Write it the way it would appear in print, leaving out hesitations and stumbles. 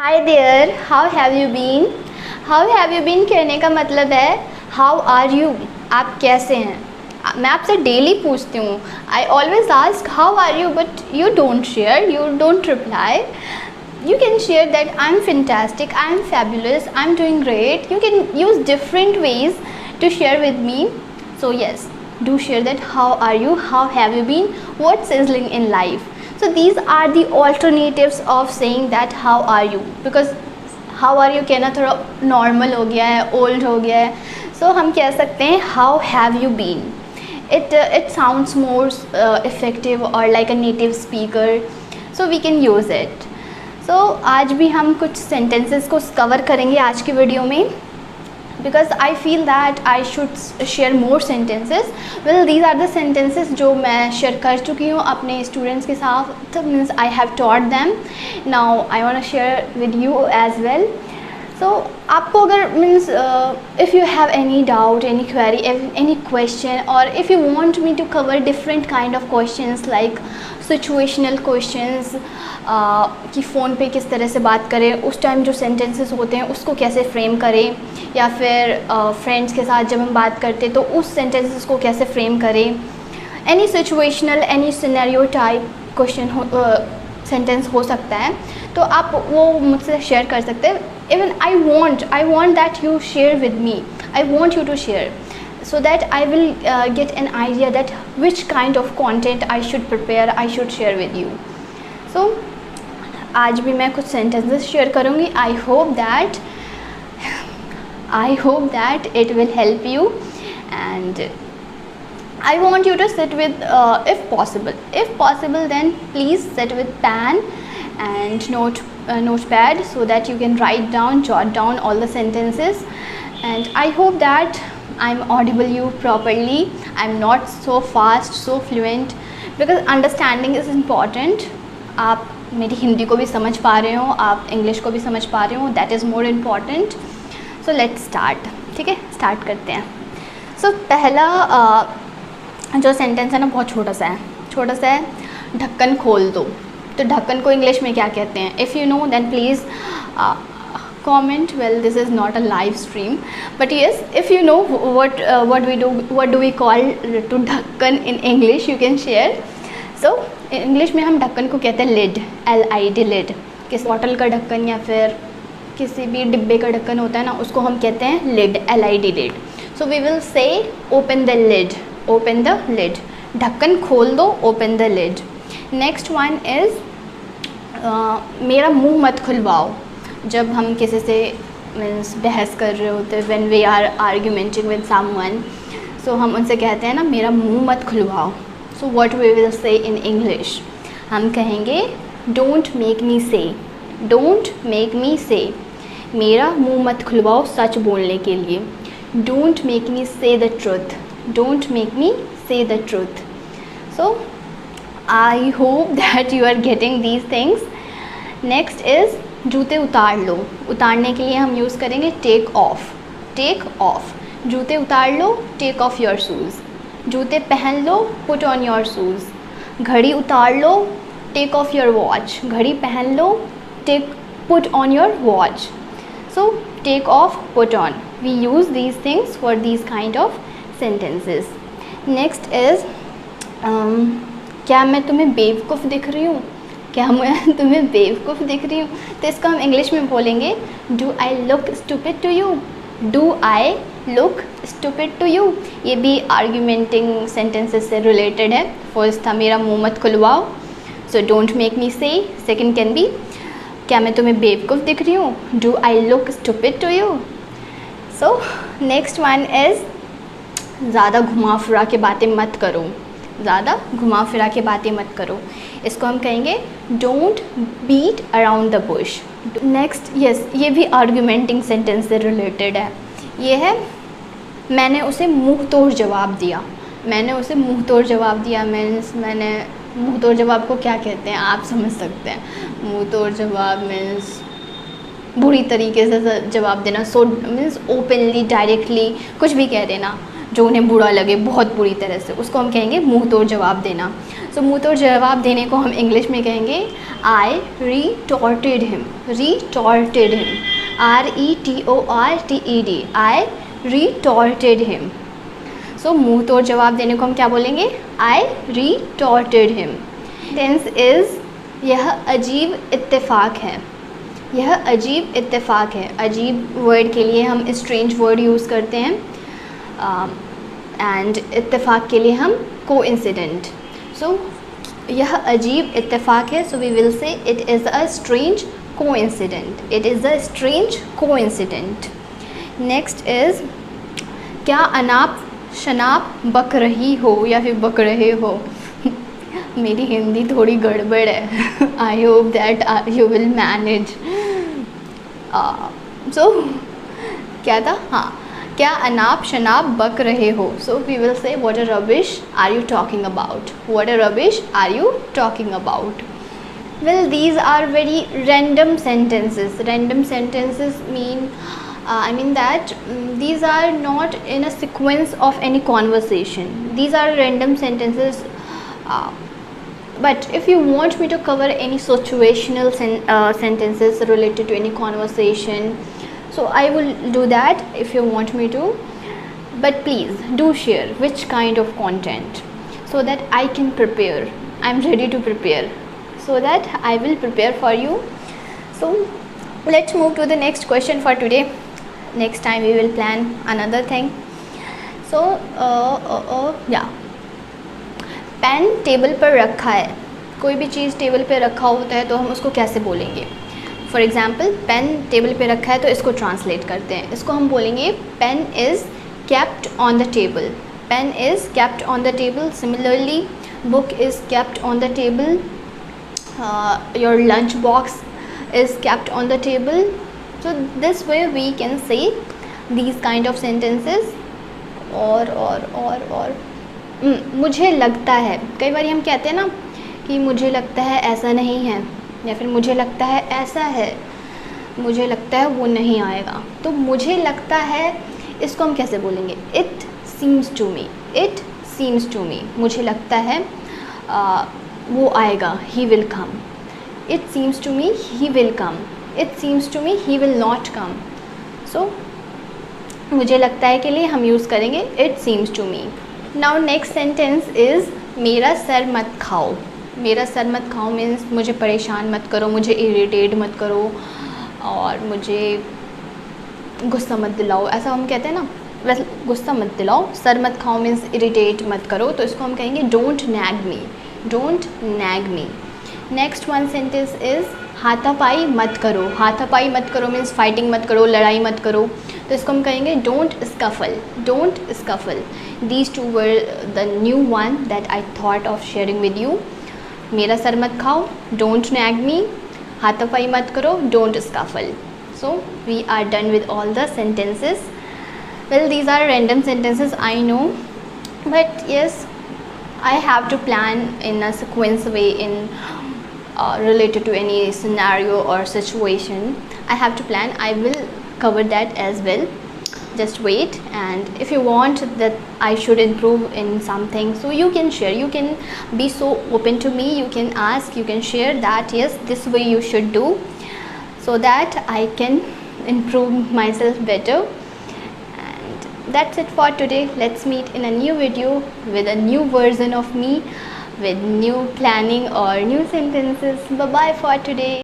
Hi there, how have you been. How have you been कहने का मतलब है हाउ आर यू, आप कैसे हैं। मैं आपसे डेली पूछती हूँ, I always ask how are you, but you don't share, you don't reply. You can share that I'm fantastic, I'm fabulous, I'm doing great. You can use different ways to share with me. So yes, do share that how are you, how have you been, what's sizzling in life. So these are the alternatives of saying that how are you, because how are you कहना थोड़ा normal हो गया है, old हो गया है. So हम कह सकते हैं how have you been. It sounds more effective or like a native speaker, so we can use it. सो आज भी हम कुछ सेंटेंसेस को कवर करेंगे आज की वीडियो में, because I feel that I should share more sentences. Well these are the sentences जो मैं शेयर कर चुकी हूँ अपने स्टूडेंट्स के साथ. Means I have taught them, now I want to share with you as well. So आपको अगर means if you have any doubt, any query, any question, और if you want me to cover different kind of questions like situational questions, कि phone पे किस तरह से बात करें, उस टाइम जो सेंटेंसेस होते हैं उसको कैसे फ्रेम करें, या फिर फ्रेंड्स के साथ जब हम बात करते हैं तो उस सेंटेंसेस को कैसे फ्रेम करें, any situational, any scenario type question sentence हो सकता है, तो आप वो मुझसे शेयर कर सकते हैं. Even I want that you share with me, I want you to share, so that I will get an idea that which kind of content I should prepare, I should share with you. So आज भी मैं कुछ sentences share करूँगी. I hope that it will help you, and I want you to sit with if possible then please sit with pen and notepad so that you can jot down all the sentences. And I hope that I'm audible you properly. I'm not so fast, so fluent, because understanding is important. आप मेरी हिंदी को भी समझ पा रहे हो, आप English को भी समझ पा रहे हो, that is more important. So let's start. ठीक है, स्टार्ट करते हैं. So पहला जो सेंटेंस है ना बहुत छोटा सा है. ढक्कन खोल दो. तो ढक्कन को इंग्लिश में क्या कहते हैं? If you know then please comment. Well, this is not a live stream, but yes, if you know what do we call to ढक्कन in English, you can share. So English में हम ढक्कन को कहते हैं lid, LID, lid. किस bottle का ढक्कन या फिर किसी भी डिब्बे का ढक्कन होता है ना, उसको हम कहते हैं lid, LID, lid. So we will say open the lid. ढक्कन खोल दो, open the lid. Next one is मेरा मुंह मत खुलवाओ. जब हम किसी से मीन्स बहस कर रहे होते हैं, when we are argumenting with someone, so हम उनसे कहते हैं ना मेरा मुंह मत खुलवाओ. So what we will say in English, हम कहेंगे डोंट मेक मी से. मेरा मुंह मत खुलवाओ सच बोलने के लिए. Don't make me say the truth. So I hope that you are getting these things. Next is जूते उतार लो. उतारने के लिए हम यूज़ करेंगे टेक ऑफ. जूते उतार लो, टेक ऑफ योर शूज़. जूते पहन लो, पुट ऑन योर शूज़. घड़ी उतार लो, टेक ऑफ योर वॉच. घड़ी पहन लो, put on your watch. So take off, put on, we use these things for these kind of sentences. Next is क्या मैं तुम्हें बेवकूफ़ दिख रही हूँ. तो इसको हम इंग्लिश में बोलेंगे do I look stupid to you. ये भी आर्ग्यूमेंटिंग सेंटेंसेस से रिलेटेड है. फर्स्ट था मेरा मुंह मत खुलवाओ, सो डोंट मेक मी से. सेकंड कैन बी क्या मैं तुम्हें बेवकूफ़ दिख रही हूँ, do I look stupid to you. So next one is ज़्यादा घुमा फिरा के बातें मत करो. इसको हम कहेंगे don't beat around the bush. Next, yes, ये भी आर्ग्यूमेंटिंग सेंटेंस से रिलेटेड है. ये है मैंने उसे मुंह तोड़ जवाब दिया. मैंने मुंह तोड़ जवाब को क्या कहते हैं आप समझ सकते हैं. मुंह तोड़ जवाब मीन्स बुरी तरीके से जवाब देना. सो मीन्स ओपनली, डायरेक्टली कुछ भी कह देना. जो उन्हें बुरा लगे बहुत बुरी तरह से, उसको हम कहेंगे मुंह तोड़ जवाब देना। सो मुंह तोड़ जवाब देने को हम इंग्लिश में कहेंगे I retorted him, retorted him, RETORTED, I retorted him. So मुंह तोड़ जवाब देने को हम क्या बोलेंगे, I retorted him. Tense is यह अजीब इत्तेफाक है, यह अजीब इत्तेफाक है। अजीब वर्ड के लिए हम स्ट्रेंज वर्ड यूज़ करते हैं एंड इत्तेफाक के लिए हम कोइंसिडेंट। सो यह अजीब इत्तेफाक है, so we will say it is a strange coincident, it is a strange coincident. Next is क्या अनाप शनाप बक रही हो या फिर बक रहे हो। मेरी हिंदी थोड़ी गड़बड़ है, I hope that you will manage. So क्या था, हाँ, क्या अनाप शनाप बक रहे हो। So we will say what a rubbish are you talking about, what a rubbish are you talking about. Well, these are very random sentences. Random sentences mean I mean that these are not in a sequence of any conversation. These are random sentences. But if you want me to cover any situational sentences related to any conversation, so I will do that if you want me to. But please do share which kind of content so that I can prepare. I'm ready to prepare. So that I will prepare for you. So let's move to the next question for today. Next time we will plan another thing. So yeah, pen table पर रखा है। कोई भी चीज़ table पे रखा होता है तो हम उसको कैसे बोलेंगे। फॉर एग्ज़ाम्पल पेन टेबल पे रखा है तो इसको ट्रांसलेट करते हैं, इसको हम बोलेंगे pen is kept on the table, pen is kept on the table. Similarly, book is kept on the table. Your lunch box is kept on the table. So this way we can say these kind of sentences. और मुझे लगता है, कई बार हम कहते हैं ना कि मुझे लगता है ऐसा नहीं है, या फिर मुझे लगता है ऐसा है, मुझे लगता है वो नहीं आएगा। तो मुझे लगता है इसको हम कैसे बोलेंगे, it seems to me, it seems to me. मुझे लगता है वो आएगा, he will come. It seems to me he will come, it seems to me he will not come. So मुझे लगता है के लिए हम यूज़ करेंगे it seems to me. Now next sentence is मेरा सर मत खाओ। मेरा सर मत खाओ मीन्स मुझे परेशान मत करो, मुझे इरिटेट मत करो और मुझे गुस्सा मत दिलाओ, ऐसा हम कहते हैं ना। वैसे गुस्सा मत दिलाओ, सर मत खाओ मीन्स इरिटेट मत करो, तो इसको हम कहेंगे don't nag me, don't nag me. Next one sentence is हाथापाई मत करो। हाथापाई मत करो मीन्स फाइटिंग मत करो, लड़ाई मत करो, तो इसको हम कहेंगे don't scuffle, don't scuffle. These two were the new one that I thought of sharing with you. मेरा सर मत खाओ, डोंट नैग मी, हाथापाई मत करो, don't scuffle. So we are done with all the sentences. Well, these are random sentences, I know, but yes, I have to plan in a sequence way in related to any scenario or situation. I have to plan. I will cover that as well. Just wait, and if you want that I should improve in something, so you can share, you can be so open to me, you can ask, you can share that yes, this way you should do, so that I can improve myself better. And that's it for today. Let's meet in a new video with a new version of me, with new planning or new sentences. Bye bye for today.